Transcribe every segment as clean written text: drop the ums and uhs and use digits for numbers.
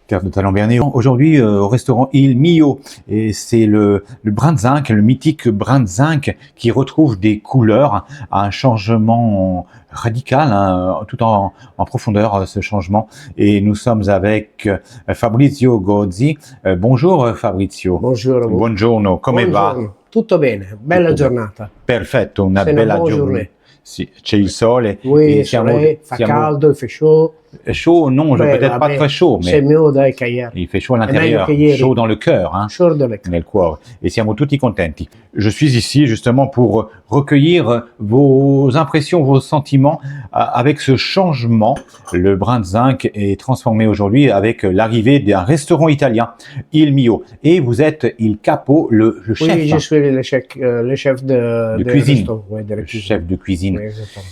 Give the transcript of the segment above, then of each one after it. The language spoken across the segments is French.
Terre de talent berné. Aujourd'hui, au restaurant Il Mio, et c'est le brin de zinc, le mythique brin de zinc qui retrouve des couleurs, un changement radical, hein, tout en profondeur, ce changement. Et nous sommes avec Fabrizio Gozzi. Bonjour Fabrizio. Buongiorno a voi. Buongiorno, come va? Buongiorno. Tutto bene, bella Tutto bene. giornata. Perfetto, una C'est une bella bonne giornata. journée. Sì, c'è il sole. Oui, e il soleil, fa caldo, il fait chaud. Chaud, non, Beh, peut-être pas vabbè, très chaud, c'est mais mieux dai che ieri. il fait chaud à È meglio l'intérieur, che ieri. chaud dans le cœur, hein, Chaud dalle nel cuore. Et siamo tutti contenti. Je suis ici justement pour recueillir vos impressions, vos sentiments avec ce changement. Le brin de zinc est transformé aujourd'hui avec l'arrivée d'un restaurant italien, Il Mio. Et vous êtes il capo, le chef. Oui, je suis le chef de de cuisine. resto, ouais, de la Le cuisine. chef de cuisine. Oui, exactement.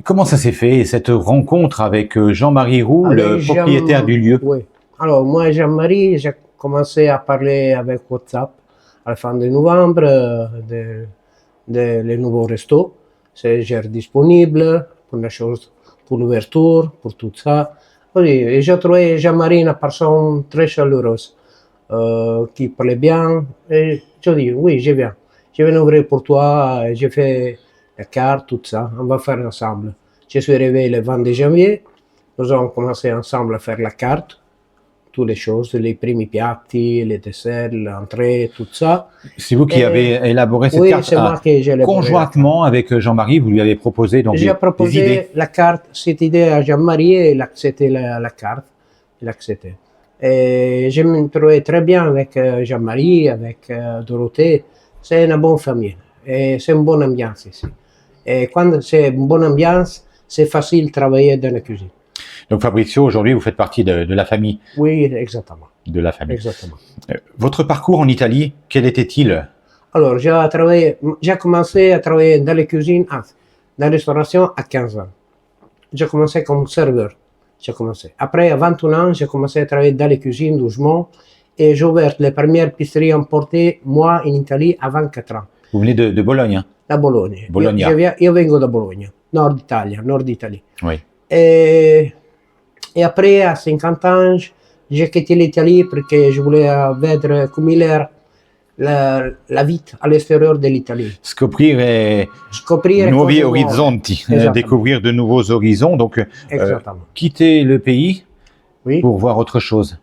Comment ça s'est fait, cette rencontre avec Jean-Marie Roux, le Avec propriétaire du lieu? Oui. Alors, moi, Jean-Marie, j'ai commencé à parler avec WhatsApp à la fin de novembre de le nouveau resto. C'est genre disponible pour les choses, pour l'ouverture, pour tout ça. Oui, et j'ai trouvé Jean-Marie une personne très chaleureuse, qui parlait bien. Et je dis, oui, je viens. Je viens ouvrir pour toi, et j'ai fait la carte, tout ça. On va faire ensemble. Je suis arrivé le 22 janvier. Nous avons commencé ensemble à faire la carte, toutes les choses, les premiers piatti, les desserts, l'entrée, tout ça. C'est vous qui avez élaboré cette Oui, carte c'est moi qui j'ai élaboré. conjointement avec Jean-Marie, vous lui avez proposé donc J'ai des idées. proposé la carte, cette idée à Jean-Marie et il a accepté la carte. Il a accepté. Et je me trouvais très bien avec Jean-Marie, avec Dorothée. C'est une bonne famille et c'est une bonne ambiance ici. Et quand c'est une bonne ambiance, c'est facile de travailler dans la cuisine. Donc Fabrizio, aujourd'hui, vous faites partie de la famille. Oui, exactement. De la famille. Exactement. Votre parcours en Italie, quel était-il? Alors, j'ai commencé à travailler dans les cuisines, dans la restauration à 15 ans. J'ai commencé comme serveur. J'ai commencé. Après, à 21 ans, j'ai commencé à travailler dans les cuisines doucement et j'ai ouvert les premières pizzeries importées, moi, en Italie, à 24 ans. Vous venez de Bologne, hein? Da Bologna. Bologna. Io vengo da Bologna, Nord Italie. Oui. Et après, à 50 ans, j'ai quitté l'Italie parce que je voulais voir comment il est la vie à l'extérieur de l'Italie. Scoprire nuovi orizzonti, découvrir de nouveaux horizons, donc quitter le pays pour voir autre chose.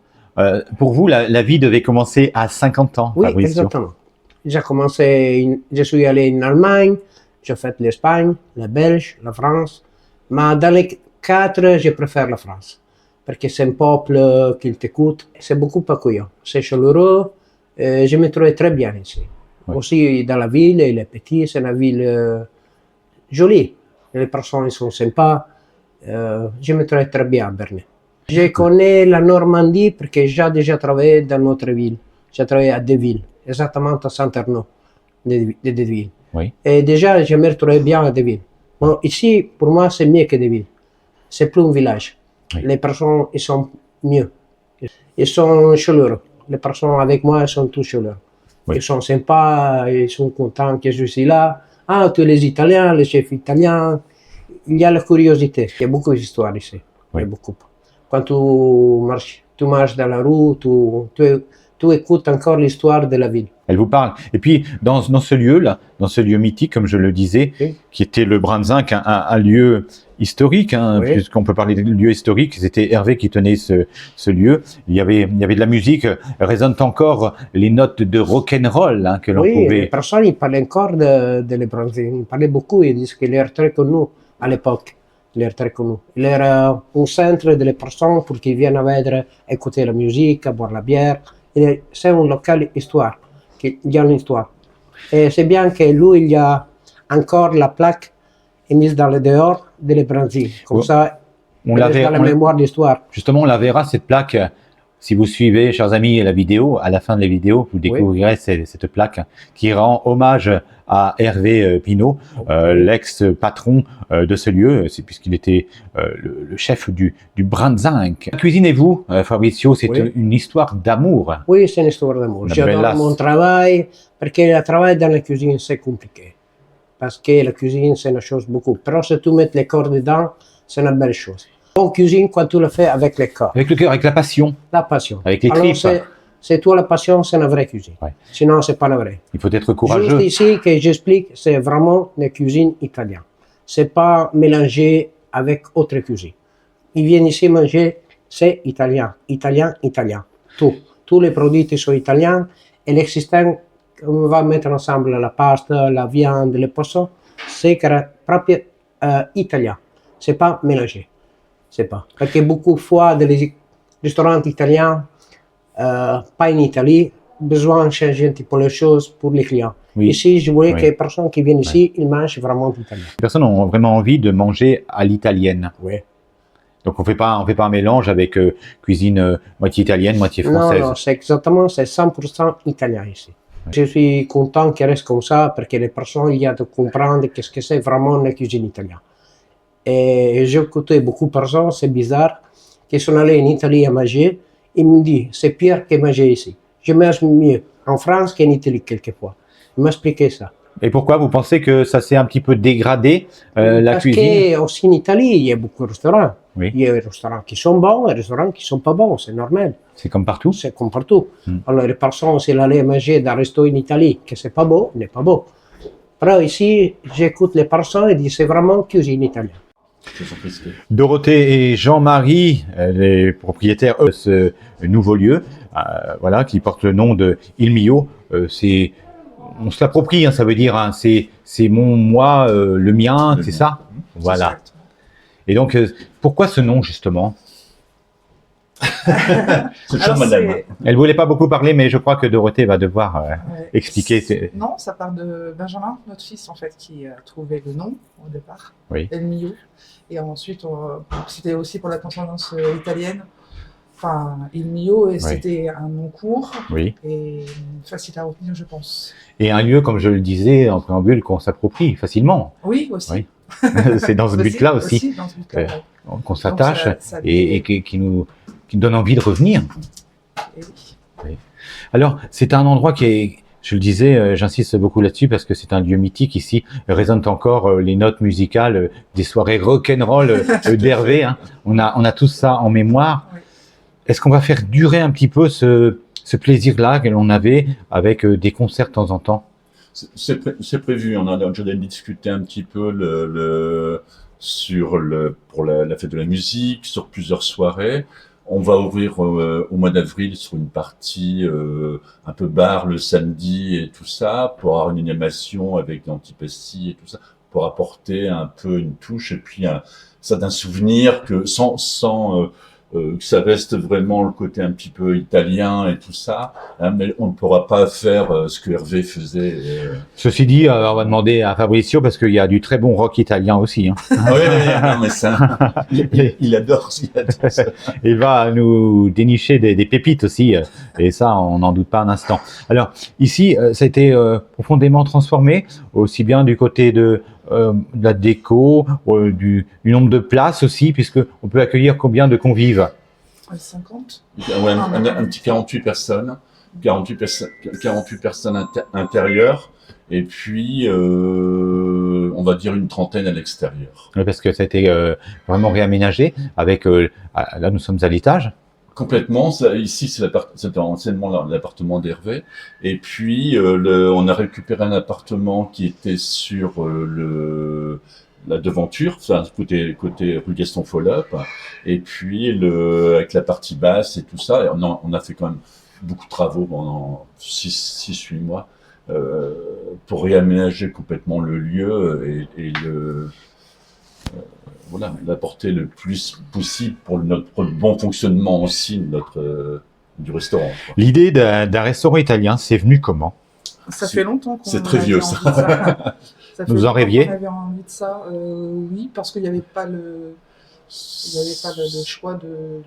Pour vous, la vie devait commencer à 50 ans, oui, Fabrizio. Exactement. J'ai commencé, je suis allé en Allemagne, j'ai fait l'Espagne, la Belgique, la France, mais dans les quatre, je préfère la France, parce que c'est un peuple qui t'écoute, c'est beaucoup accueillant, c'est chaleureux, je me trouvais très bien ici. Oui. Aussi dans la ville, il est petit, c'est une ville jolie, les personnes sont sympas, je me trouvais très bien à Berne. Je connais la Normandie parce que j'ai déjà travaillé dans notre ville, j'ai travaillé à Deville. Exactement à Saint-Arnaud de Deville. Oui. Et déjà, je me retrouvais bien à Deville. Bon, ici, pour moi, c'est mieux que Deville. C'est plus un village. Oui. Les personnes, ils sont mieux. Ils sont chaleureux. Les personnes avec moi, elles sont tous chaleureux. Oui. Ils sont sympas, ils sont contents que je suis là. Ah, tous les Italiens, les chefs italiens. Il y a la curiosité. Il y a beaucoup d'histoires ici. Oui. Il y a beaucoup. Quand tu marches dans la rue, tu écoutes encore l'histoire de la ville. Elle vous parle. Et puis, dans ce lieu-là, dans ce lieu mythique, comme je le disais, oui. qui était le brin de zinc, un lieu historique, hein, oui. puisqu'on peut parler de lieu historique, c'était Hervé qui tenait ce lieu. Il y avait de la musique, résonnent encore les notes de rock'n'roll hein, que l'on pouvait... Oui, les personnes, ils parlaient encore de le brin de zinc. Ils parlaient beaucoup, ils disent qu'il est très connu à l'époque. Il est très connu. Il est un centre de les personnes pour qu'ils viennent écouter la musique, boire la bière. C'est un local histoire, il y a une histoire. Et c'est bien que lui, il y a encore la plaque mise dans le dehors de les branzines. Comme ça, on la verra, dans la mémoire d'histoire. Justement, on la verra, cette plaque. Si vous suivez, chers amis, la vidéo, à la fin de la vidéo, vous découvrirez cette plaque qui rend hommage à Hervé Pinault, l'ex-patron de ce lieu, puisqu'il était le chef du brin de zinc. Cuisinez-vous, Fabrizio, c'est une histoire d'amour. Oui, c'est une histoire d'amour. J'adore mon travail, parce que le travail dans la cuisine, c'est compliqué. Parce que la cuisine, c'est une chose beaucoup. Però si tu mets les corps dedans, c'est une belle chose. On cuisine quand tu le fais avec le cœur, Avec le cœur, avec la passion, la passion. avec les Alors, tripes. c'est toi la passion, c'est la vraie cuisine. Ouais. Sinon, c'est pas la vraie. Il faut être courageux. Juste ici, que j'explique, c'est vraiment la cuisine italienne. C'est pas mélangé avec autre cuisine. Ils viennent ici manger, c'est italien, italien, italien. Tout. Tous les produits sont italiens et le système qu'on va mettre ensemble, la pasta, la viande, le poisson, c'est proprio italien. C'est pas mélangé. C'est pas. Parce que beaucoup de fois, dans les restaurants italiens, pas en Italie, besoin de changer un petit peu les choses pour les clients. Oui. Ici, je voulais Oui. que les personnes qui viennent ici, ils mangent vraiment italien. Les personnes ont vraiment envie de manger à l'italienne. Oui. Donc on fait pas un mélange avec cuisine moitié italienne, moitié française. Non, c'est exactement, c'est 100% italien ici. Oui. Je suis content qu'il reste comme ça parce que les personnes, il y a de comprendre qu'est-ce que c'est vraiment la cuisine italienne. Et j'ai écouté beaucoup de personnes, c'est bizarre, qui sont allés en Italie à manger, ils me disent, c'est pire que manger ici. Je mange mieux en France qu'en Italie quelquefois. Ils m'expliquaient ça. Et pourquoi vous pensez que ça s'est un petit peu dégradé la Parce cuisine? que aussi en Italie, il y a beaucoup de restaurants. Oui. Il y a des restaurants qui sont bons et des restaurants qui ne sont pas bons, c'est normal. C'est comme partout. C'est comme partout. Mm. Alors, les personnes, s'ils allaient manger dans un resto en Italie, que c'est pas beau, n'est pas beau. Però ici, j'écoute les personnes et disent c'est vraiment cuisine italienne. Dorothée et Jean-Marie, les propriétaires de ce nouveau lieu, voilà, qui porte le nom de Il Mio, c'est, on se l'approprie, hein, ça veut dire, hein, c'est mon, moi, le mien, c'est ça? Voilà. Exact. Et donc, pourquoi ce nom, justement? C'est Alors, ça, madame. Elle voulait pas beaucoup parler, mais je crois que Dorothée va devoir ouais. expliquer. Non, ça part de Benjamin, notre fils, en fait, qui a trouvé le nom au départ, Oui. El Mio. Et ensuite, c'était aussi pour la consonance italienne. Enfin, Il Mio, et Oui. c'était un nom court Oui. et facile à retenir, je pense. Et un lieu, comme je le disais en préambule, qu'on s'approprie facilement. Oui, aussi. Oui. C'est dans ce but-là aussi, dans ce but-là, ouais. qu'on s'attache Donc, ça et qui nous donne envie de revenir. Et oui. Alors, c'est un endroit qui est, je le disais, j'insiste beaucoup là-dessus parce que c'est un lieu mythique ici, résonnent encore les notes musicales des soirées rock'n'roll d'Hervé. Hein. On a tout ça en mémoire. Oui. Est-ce qu'on va faire durer un petit peu ce plaisir-là que l'on avait avec des concerts de temps en temps? C'est prévu. On a déjà discuté un petit peu pour la fête de la musique, sur plusieurs soirées. On va ouvrir au mois d'avril sur une partie un peu bar le samedi et tout ça, pour avoir une animation avec des antipastilles et tout ça, pour apporter un peu une touche et puis un certain souvenir que que ça reste vraiment le côté un petit peu italien et tout ça, hein, mais on ne pourra pas faire ce que Hervé faisait. Ceci dit, on va demander à Fabrizio parce qu'il y a du très bon rock italien aussi. Hein. Ah oui, non, mais ça, il adore ça. Il va nous dénicher des pépites aussi, et ça, on n'en doute pas un instant. Alors, ici, ça a été profondément transformé, aussi bien du côté de la déco, du nombre de places aussi, puisque on peut accueillir combien de convives? 50. Ouais, un petit 48 personnes, 48 personnes intérieures, et puis on va dire une trentaine à l'extérieur. Oui, parce que ça a été vraiment réaménagé avec, là nous sommes à l'étage. Complètement. Ici, c'était anciennement l'appartement d'Hervé. Et puis, on a récupéré un appartement qui était sur la devanture, enfin, côté rue Gaston Follop. Et puis, avec la partie basse et tout ça, et on a fait quand même beaucoup de travaux pendant 6-8 mois pour réaménager complètement le lieu et voilà, l'apporter le plus possible pour notre bon fonctionnement aussi du restaurant. Quoi. L'idée d'un restaurant italien, c'est venu comment? Ça fait longtemps qu'on C'est très vieux, avait envie de ça. Ça fait Vous en longtemps rêviez? qu'on avait envie de ça. Oui, parce qu'il n'y avait pas le choix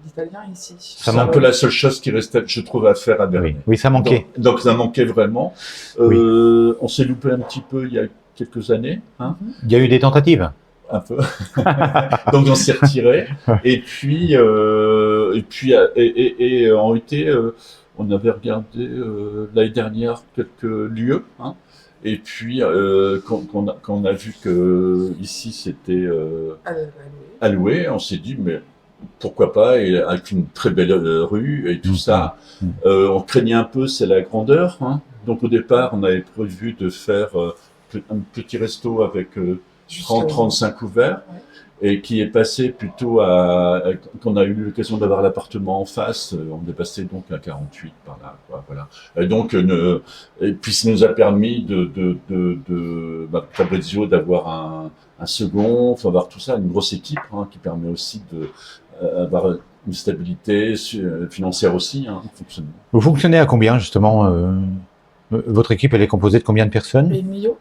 d'italien ici. C'est un peu la seule chose qui restait, je trouve, à faire à Berlin. Oui, ça manquait. Donc ça manquait vraiment. Oui. On s'est loupé un petit peu il y a quelques années. Hein, Il y a eu des tentatives. un peu. Donc on s'est retiré. Et puis en été, on avait regardé l'année dernière quelques lieux. Hein, et puis quand on a vu que ici c'était alloué, on s'est dit mais pourquoi pas, et avec une très belle rue et tout ça. On craignait un peu, c'est la grandeur. Hein. Donc au départ, on avait prévu de faire un petit resto avec 30-35 couverts, et qui est passé plutôt qu'on a eu l'occasion d'avoir l'appartement en face, on est passé donc à 48 par là, quoi, voilà. Et donc, et puis ça nous a permis Fabrizio d'avoir un second, enfin avoir tout ça, une grosse équipe, hein, qui permet aussi d'avoir une stabilité financière aussi, hein, fonctionnement. Vous fonctionnez à combien, justement votre équipe, elle est composée de combien de personnes? Et Mio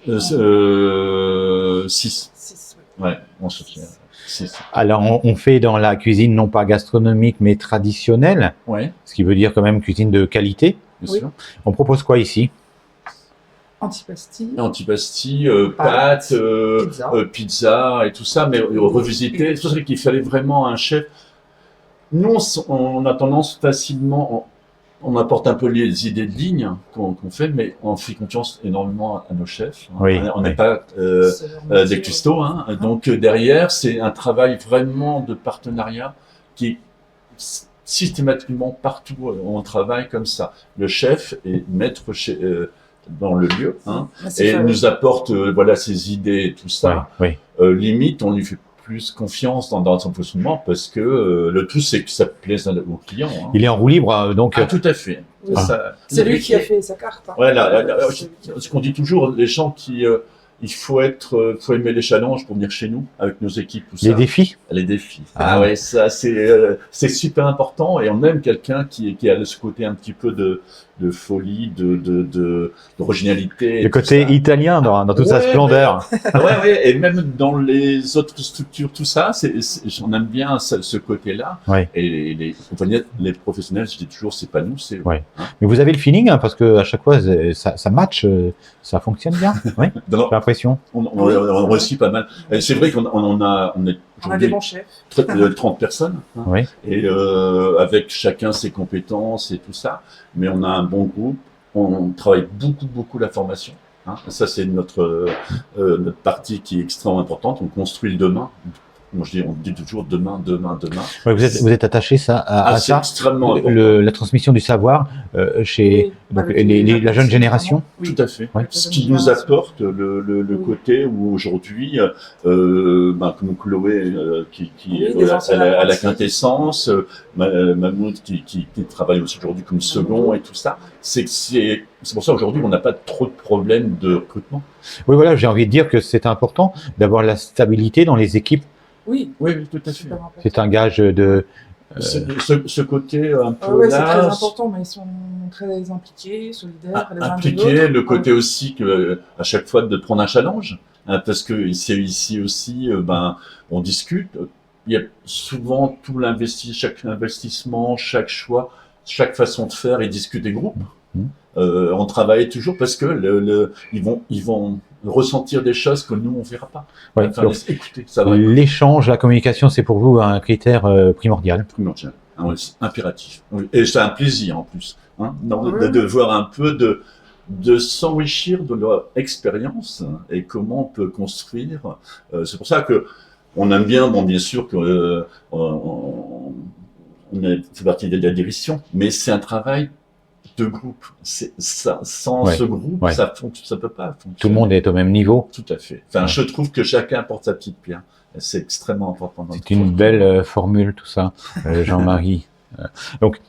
6. 6, Ouais, on se fait 6. Alors, on fait dans la cuisine non pas gastronomique, mais traditionnelle, Ouais, ce qui veut dire quand même cuisine de qualité. bien Oui. sûr. On propose quoi ici? Antipasti, Antipasti, pâtes, pizza. pizza et tout ça, mais revisiter. C'est vrai qu'il fallait vraiment un chef. Nous, on a tendance facilement, on apporte un peu les idées de ligne qu'on fait, mais on fait confiance énormément à nos chefs. Oui, On n'est oui. pas C'est vraiment des custos, hein. Donc derrière, c'est un travail vraiment de partenariat qui systématiquement partout on travaille comme ça. Le chef est maître dans le lieu, hein, C'est et ça, nous apporte voilà ses idées et tout ça. Oui, Limite, on lui fait plus confiance dans son fonctionnement parce que le tout c'est que ça plaise aux clients. Hein. Il est en roue libre, donc Ah, tout à fait. Oui. C'est lui qui a fait sa carte. Hein. Voilà, C'est lui qui a fait. ce qu'on dit toujours, les gens qui il faut aimer les challenges pour venir chez nous avec nos équipes, tout ça. les défis. Les défis. Ah. Ah ouais, ça c'est super important, et on aime quelqu'un qui a ce côté un petit peu de folie, d'originalité. Le côté italien dans toute sa Ouais, splendeur. Ouais, et même dans les autres structures, tout ça, on aime bien ce côté-là. Ouais. Et les professionnels, je dis toujours, c'est pas nous, c'est eux. Ouais. Mais vous avez le feeling, hein, parce que à chaque fois ça match, ça fonctionne bien. Oui. Non, J'ai l'impression. on réussit pas mal. Et c'est vrai qu'on est On a des aujourd'hui bons chefs. 30 personnes, hein, Oui. et avec chacun ses compétences et tout ça, mais on a un bon groupe, on travaille beaucoup la formation, hein. Ça c'est notre partie qui est extrêmement importante, on construit le demain. Moi, on dit toujours demain. Ouais, vous êtes attaché à C'est ça, extrêmement important. la transmission du savoir chez donc, avec la jeune génération. Oui. Tout à fait. Ouais. Ce qui nous apporte le côté où aujourd'hui, comme Chloé qui des anciens à la apprentis. quintessence, Mahmoud qui travaille aussi aujourd'hui comme second et tout ça, c'est pour ça aujourd'hui on n'a pas trop de problèmes de recrutement. Oui, voilà, j'ai envie de dire que c'est important d'avoir la stabilité dans les équipes. Oui, Oui, tout à fait. super important. C'est un gage de. Ce côté un peu Ouais, c'est là, très important, mais ils sont très impliqués, solidaires, les uns des impliqué, autres. le côté aussi que à chaque fois de prendre un challenge, hein, parce que c'est ici aussi, on discute. Il y a souvent chaque investissement, chaque choix, chaque façon de faire, ils discutent des groupes. On travaille toujours parce que ils vont ressentir des choses que nous on verra pas. Ouais, Enfin, donc, écoutez, ça va. l'échange, la communication, c'est pour vous un critère primordial. Primordial. Ah ouais, c'est impératif. Oui. Et c'est un plaisir en plus, hein, Ouais. de voir un peu de s'enrichir de leur expérience, hein, et comment on peut construire. C'est pour ça que on aime bien, bien sûr que on fait partie de la direction, mais c'est un travail de groupe. C'est ça, sans ce groupe, ça peut pas fonctionner. Tout le monde est au même niveau. Tout à fait. Enfin, je trouve que chacun apporte sa petite pierre. C'est extrêmement important. C'est une belle formule, tout ça, Jean-Marie. Donc,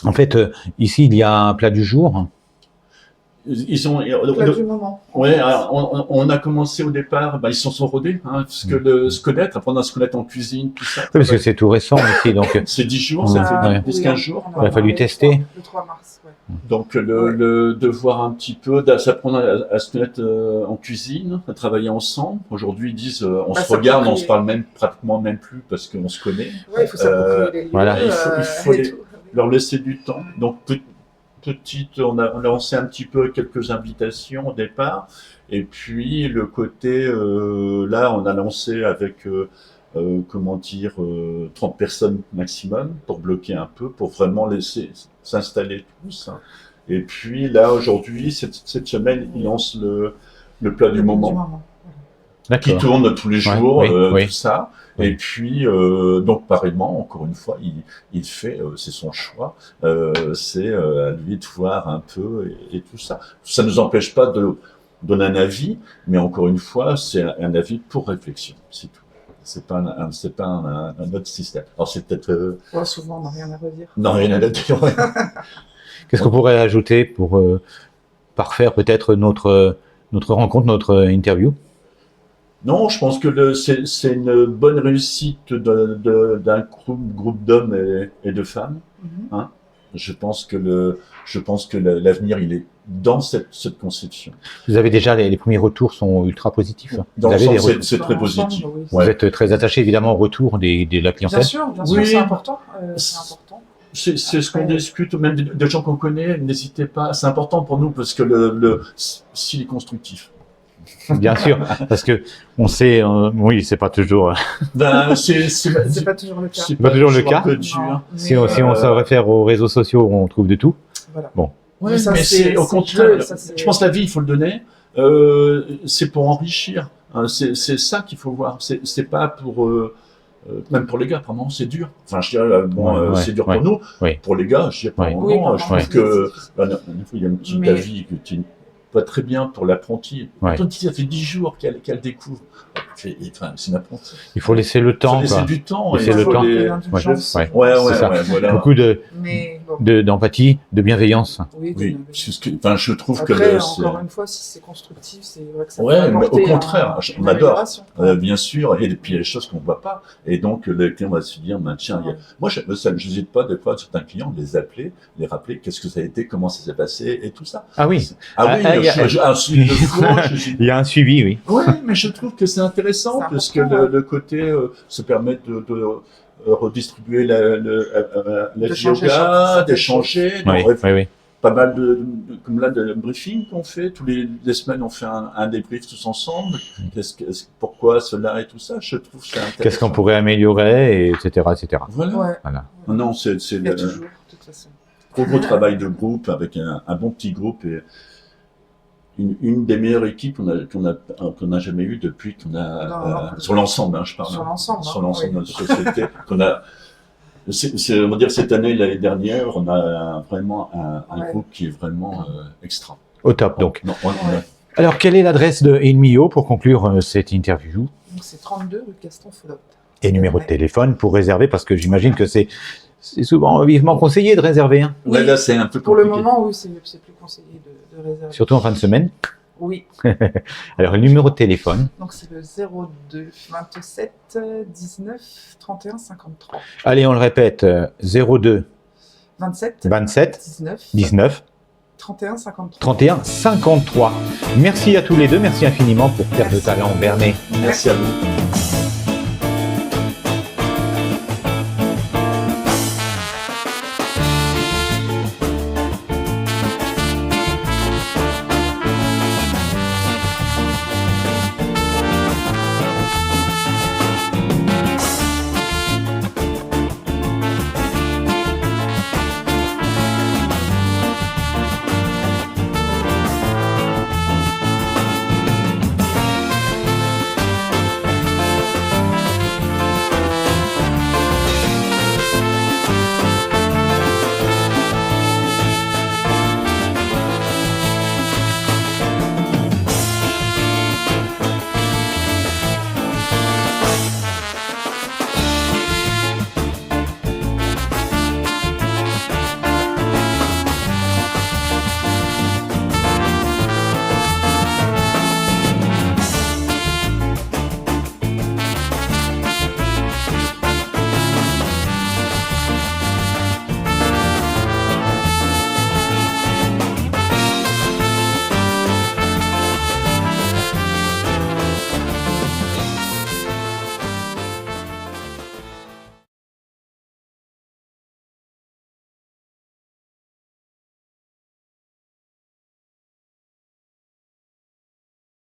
en fait, ici, il y a un plat du jour. Ils ont Plat du moment. Ouais, alors, on a commencé au départ, ils sont rodés, hein, parce que se connaître, apprendre à se connaître en cuisine, tout ça. Oui, parce que c'est tout récent ici, donc C'est 10 jours, ça fait Ouais. 10-15 jours. On Il a fallu tester. Le 3 mars, ouais. Donc de voir un petit peu, s'apprendre à se connaître en cuisine, à travailler ensemble. Aujourd'hui, ils disent, on se regarde, on se parle pratiquement même plus parce qu'on se connaît. Ouais, il faut s'approprier les lieux. voilà. Il faut et tout. leur laisser du temps. Donc on a lancé un petit peu quelques invitations au départ, et puis le côté là on a lancé avec 30 personnes maximum pour bloquer un peu, pour vraiment laisser s'installer tous. Et puis là aujourd'hui cette semaine ils lancent le plat du moment. Voilà. D'accord. tourne tous les jours, Ouais, oui. tout ça. Oui. Et puis, donc pareillement, encore une fois, il fait, c'est son choix, c'est à lui de voir un peu et tout ça. Ça ne nous empêche pas de donner un avis, mais encore une fois, c'est un avis pour réflexion, c'est tout. C'est pas un autre système. Alors c'est peut-être Ouais, souvent, on n'a rien à redire. non rien à dire. Ouais. Qu'est-ce qu'on pourrait ajouter pour parfaire peut-être notre rencontre, notre interview? Non, je pense que c'est une bonne réussite d'un groupe d'hommes et de femmes. Mhm. Je pense que l'avenir, il est dans cette conception. Vous avez déjà les premiers retours sont ultra positifs. Dans Vous avez des l'ensemble, retours. c'est très Dans l'ensemble, positif. oui. Vous êtes très attaché évidemment au retour de la clientèle. Bien sûr, Oui. c'est important. C'est important. C'est ce qu'on Après- discute, même des gens qu'on connaît, n'hésitez pas. C'est important pour nous parce que s'il est constructif. Bien sûr, parce que on sait, oui, c'est pas toujours, Ben, c'est C'est pas toujours le cas. c'est pas toujours le un cas. peu dur. Non, si mais, on se réfère aux réseaux sociaux, on trouve de tout. voilà. Ouais, Mais ça, mais c'est- c'est au c'est contraire. que ça, c'est- Je pense que la vie, il faut le donner. C'est pour enrichir. C'est ça qu'il faut voir. C'est pas pour même pour les gars, par moment, c'est dur. Enfin, je dirais, Ouais, c'est dur ouais, pour nous. ouais. Pour les gars, je dirais, par Ouais. moment, Oui, par je moment, trouve que c'est- il y a un petit Mais- avis que tu pas très bien pour l'apprenti. Ouais. L'apprenti, ça fait 10 jours qu'elle découvre. C'est une apprentie. Il faut laisser le Il faut temps, laisser quoi. du temps. Laisser et il le faut temps. les- L'indulgence. Ouais. Ouais, C'est ça. voilà. Beaucoup Mais bon, d'empathie, de bienveillance. oui, Oui, c'est ce que, enfin, je trouve que Après, c'est- encore une fois, si c'est constructif, c'est vrai que ça Ouais, peut mais au apporter contraire, on une adore. amélioration. Bien sûr, et puis il y a des choses qu'on ne voit pas. Et donc, le client va se dire, ben, tiens, moi, je n'hésite pas, des fois, certains clients, de les appeler, les rappeler, qu'est-ce que ça a été, comment ça s'est passé, et tout ça. Ah oui, Ah oui, il y a- un suivi de fond, il y a un suivi, oui. ouais, mais je trouve que c'est intéressant, C'est parce que important, le côté se permet de redistribuer la De changer yoga, certaines d'échanger, Oui, oui. pas mal comme là, de briefing qu'on fait. Tous les semaines, on fait un débrief tous ensemble. Pourquoi cela et tout ça. Je trouve ça intéressant. Qu'est-ce qu'on pourrait améliorer, et etc., etc. Voilà. Ouais, Voilà. Non, c'est il y a toujours, de toute façon. gros travail de groupe avec un bon petit groupe et une des meilleures équipes qu'on a jamais eues depuis qu'on a Non. sur l'ensemble, hein, je parle. Sur l'ensemble, Sur hein, l'ensemble oui. de notre société qu'on a. On va dire cette année, l'année dernière, on a vraiment un Ouais. groupe qui est vraiment extra. Au top, donc. Non, Ouais. Alors, quelle est l'adresse de Enmio pour conclure cette interview? Donc c'est 32 rue Caston-Folot. Et numéro de téléphone pour réserver, parce que j'imagine que c'est souvent vivement conseillé de réserver, hein. Ouais, là, c'est un peu Pour le compliqué. moment, oui, c'est plus conseillé de réserver. Surtout en fin de semaine. Oui, Alors, le numéro de téléphone. donc c'est le 02 27 19 31 53. Allez, on le répète, 02 27 27 19 19 31 53. 31 53. Merci à tous les deux, merci infiniment pour Terre de Talent, Bernet. Merci à vous.